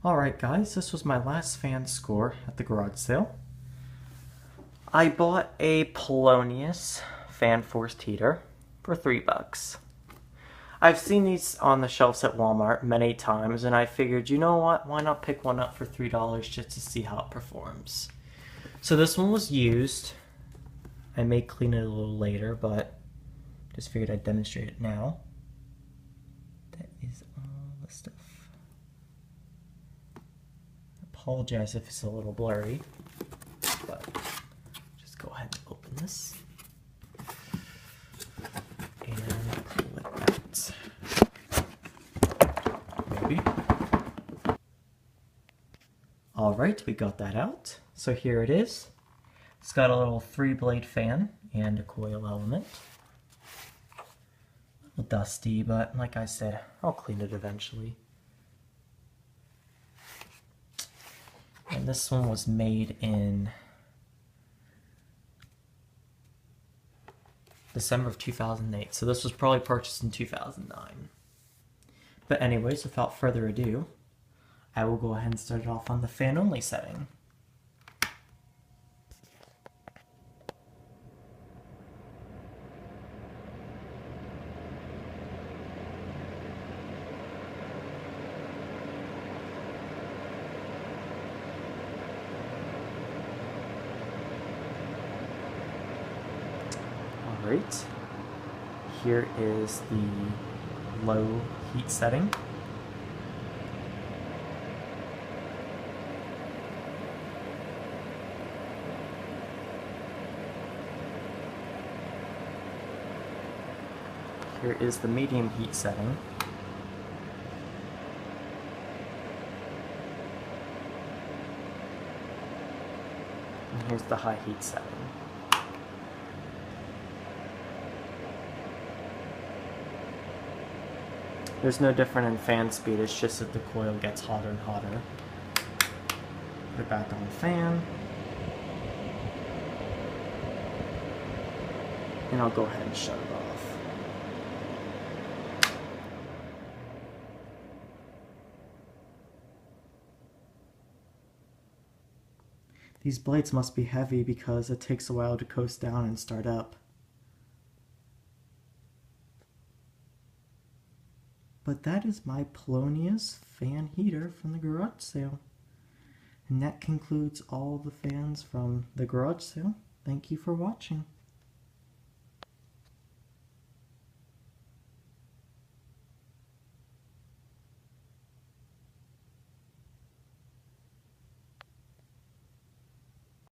Alright guys, this was my last fan score at the garage sale. I bought a Pelonis fan forced heater for $3. I've seen these on the shelves at Walmart many times and I figured, you know what, why not pick one up for $3 just to see how it performs. So this one was used. I may clean it a little later, but just figured I'd demonstrate it now. That is all the stuff. Apologize if it's a little blurry, but just go ahead and open this and pull it out. Maybe. Alright, we got that out. So here it is. It's got a little 3-blade fan and a coil element. A little dusty, but like I said, I'll clean it eventually. And this one was made in December of 2008, so this was probably purchased in 2009. But anyways, without further ado, I will go ahead and start it off on the fan only setting. Alright, here is the low heat setting. Here is the medium heat setting. And here's the high heat setting. There's no different in fan speed, it's just that the coil gets hotter and hotter. Put it back on the fan. And I'll go ahead and shut it off. These blades must be heavy because it takes a while to coast down and start up. But that is my Pelonis fan heater from the garage sale. And that concludes all the fans from the garage sale. Thank you for watching.